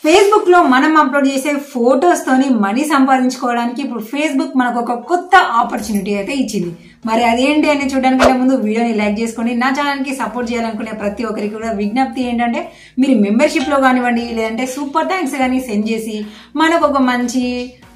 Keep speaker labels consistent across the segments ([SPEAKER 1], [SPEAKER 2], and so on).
[SPEAKER 1] Facebook లో మనం upload చేసే ఫోటోస్ తోని మనీ సంపాదించుకోవడానికి ఇప్పుడు ఫేస్బుక్ మనకు ఒక కొత్త ఆపర్చునిటీ అయితే ఇచ్చింది. మరి అదేంటి అని చూడడానికి ముందు వీడియోని లైక్ చేసుకోండి. నా ఛానల్ కి సపోర్ట్ చేయాలనుకునే ప్రతి ఒక్కరికి కూడా విజ్ఞప్తి ఏంటంటే మీరు మెంబర్షిప్ లో కానివ్వండి లేదంటే సూపర్ థ్యాంక్స్ కానీ సెండ్ చేసి మనకు ఒక మంచి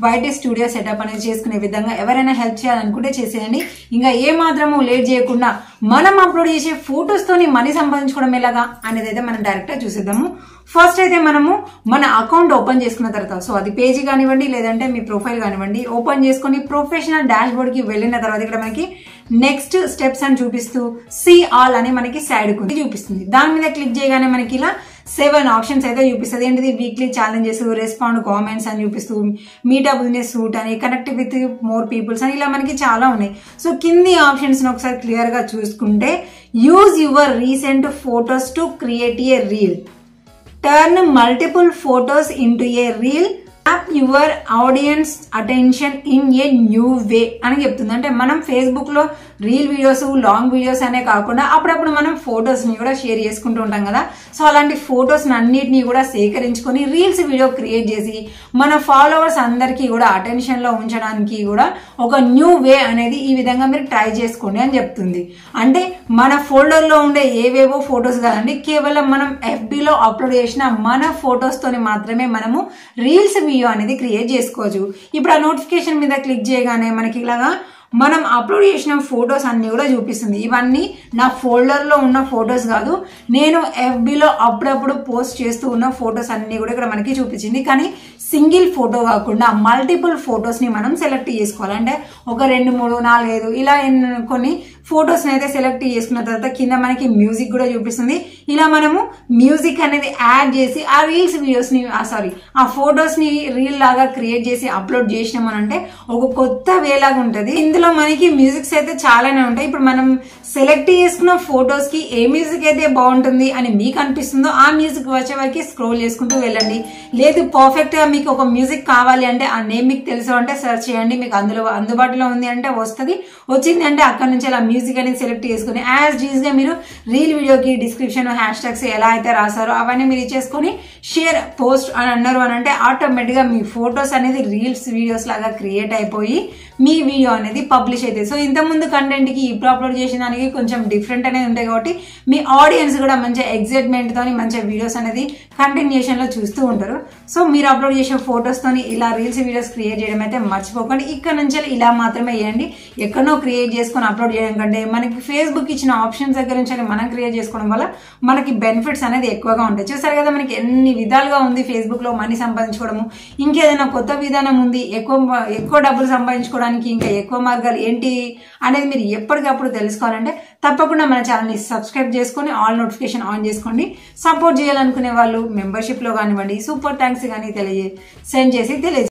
[SPEAKER 1] బయట స్టూడియో సెటప్ అనేది చేసుకునే విధంగా ఎవరైనా హెల్ప్ చేయాలనుకుంటే చేసేయండి. ఇంకా ఏ మాత్రము లేట్ చేయకుండా మనం అప్లోడ్ చేసే ఫోటోస్ తోని మనీ సంపాదించుకోవడం ఎలాగా అనేది అయితే మనం డైరెక్ట్ గా చూసేద్దాము. ఫస్ట్ అయితే మనము మన అకౌంట్ ఓపెన్ చేసుకున్న తర్వాత సో అది పేజీ కానివ్వండి లేదంటే మీ ప్రొఫైల్ కానివ్వండి ఓపెన్ చేసుకుని ప్రొఫెషనల్ డాష్ బోర్డ్ కి వెళ్ళిన తర్వాత ఇక్కడ మనకి నెక్స్ట్ స్టెప్స్ అని చూపిస్తూ సీ ఆల్ అని మనకి సైడ్ కు చూపిస్తుంది. దాని మీద క్లిక్ చేయగానే మనకి ఇలా 7 ఆప్షన్స్ అయితే చూపిస్తుంది. ఏంటిది వీక్లీ ఛాలెంజెస్, రెస్పాండ్, కామెంట్స్ అని చూపిస్తూ మీటప్ బిజినెస్ సూట్ అని, కనెక్ట్ విత్ మోర్ పీపుల్స్ అని ఇలా మనకి చాలా ఉన్నాయి. సో కింది ఆప్షన్స్ ఒకసారి క్లియర్ గా చూసుకుంటే use your recent photos to create a reel, turn multiple photos into A reel, tap your audience attention in a new way అని చెప్తుంది. అంటే మనం ఫేస్బుక్ లో రీల్ వీడియోస్, లాంగ్ వీడియోస్ అనే కాకుండా అప్పుడప్పుడు మనం ఫొటోస్ ని కూడా షేర్ చేసుకుంటూ ఉంటాం కదా. సో అలాంటి ఫొటోస్ అన్నిటినీ కూడా సేకరించుకొని రీల్స్ వీడియో క్రియేట్ చేసి మన ఫాలోవర్స్ అందరికీ కూడా అటెన్షన్ లో ఉంచడానికి కూడా ఒక న్యూ వే అనేది ఈ విధంగా మీరు ట్రై చేసుకోండి అని చెప్తుంది. అంటే మన ఫోల్డర్ లో ఉండే ఏవేవో ఫొటోస్ కాదండి, కేవలం మనం FBలో అప్లోడ్ చేసిన మన ఫొటోస్ తోని మాత్రమే మనము రీల్స్ వీడియో అనేది క్రియేట్ చేసుకోవచ్చు. ఇప్పుడు ఆ నోటిఫికేషన్ మీద క్లిక్ చేయగానే మనకి ఇలాగా మనం అప్లోడ్ చేసిన ఫొటోస్ అన్ని కూడా చూపిస్తుంది. ఇవన్నీ నా ఫోల్డర్ లో ఉన్న ఫొటోస్ కాదు, నేను FBలో అప్పుడప్పుడు పోస్ట్ చేస్తూ ఉన్న ఫొటోస్ అన్ని కూడా ఇక్కడ మనకి చూపించింది. కానీ సింగిల్ ఫోటో కాకుండా మల్టిపుల్ ఫొటోస్ ని మనం సెలెక్ట్ చేసుకోవాలి. అంటే ఒక 2, 3, 4, 5 ఇలా కొన్ని ఫొటోస్ అయితే సెలెక్ట్ చేసుకున్న తర్వాత కింద మనకి మ్యూజిక్ కూడా చూపిస్తుంది. ఇలా మనము మ్యూజిక్ అనేది యాడ్ చేసి ఆ రీల్స్ వీడియోస్ ని ఆ ఫొటోస్ ని రీల్ లాగా క్రియేట్ చేసి అప్లోడ్ చేసినామనంటే ఒక కొత్త వే లాగా ఉంటది. ఇందులో మనకి మ్యూజిక్స్ అయితే చాలానే ఉంటాయి. ఇప్పుడు మనం సెలెక్ట్ చేసుకున్న ఫొటోస్ కి ఏ మ్యూజిక్ అయితే బాగుంటుంది అని మీకు అనిపిస్తుందో ఆ మ్యూజిక్ వచ్చే వరకు స్క్రోల్ చేసుకుంటూ వెళ్ళండి. లేదు పర్ఫెక్ట్ గా మీకు ఒక మ్యూజిక్ కావాలి అంటే ఆ నేమ్ మీకు తెలుసు అంటే సెర్చ్ చేయండి, మీకు అందులో అందుబాటులో ఉంది అంటే వస్తుంది. వచ్చింది అంటే అక్కడ నుంచి అలా మ్యూజిక్ అనేది సెలెక్ట్ చేసుకుని యాజ్ ఈజ్ గా మీరు రీల్ వీడియోకి డిస్క్రిప్షన్ హ్యాష్ ట్యాగ్స్ ఎలా అయితే రాసారో అవన్నీ మీరు ఇచ్చేసుకొని షేర్ పోస్ట్ అని అన్నారు అని అంటే ఆటోమేటిక్ గా మీ ఫొటోస్ అనేది రీల్స్ వీడియోస్ లాగా క్రియేట్ అయిపోయి మీ వీడియో అనేది పబ్లిష్ అవుతుంది. సో ఇంతకుముందు కంటెంట్ కి ఇప్పుడు అప్లోడ్ చేసిన దానికి కొంచెం డిఫరెంట్ అనేది ఉంటాయి కాబట్టి మీ ఆడియన్స్ కూడా మంచిగా ఎగ్జైట్మెంట్ తోని మంచిగా వీడియోస్ అనేది కంటిన్యూషన్ లో చూస్తూ ఉంటారు. సో మీరు అప్లోడ్ చేసిన ఫొటోస్ తోని ఇలా రీల్స్ వీడియోస్ క్రియేట్ చేయడం అయితే మర్చిపోకండి. ఇక్కడ నుంచి ఇలా మాత్రమే చేయండి. ఎక్కడో క్రియేట్ చేసుకొని అప్లోడ్ చేయడం కంటే మనకి ఫేస్బుక్ ఇచ్చిన ఆప్షన్స్ దగ్గర నుంచి మనం క్రియేట్ చేసుకోవడం వల్ల మనకి బెనిఫిట్స్ అనేది ఎక్కువగా ఉంటాయి. చూసారు కదా మనకి ఎన్ని విధాలుగా ఉంది ఫేస్బుక్ లో మనీ సంపాదించుకోవడము. ఇంకేదైనా కొత్త విధానం ఉంది ఎక్కువ డబ్బులు సంపాదించుకోవడానికి ఇంకా ఎక్కువ మార్గాలు ఏంటి అనేది మీరు ఎప్పటికప్పుడు తెలుసుకోవాలంటే తప్పకుండా మన ఛానల్ ని సబ్స్క్రైబ్ చేసుకొని ఆల్ నోటిఫికేషన్ ఆన్ చేసుకోండి. సపోర్ట్ చేయాలనుకునే వాళ్ళు మెంబర్షిప్ లో కానివ్వండి సూపర్ థ్యాంక్స్ కానీ సెండ్ చేసి తెలియజేయండి.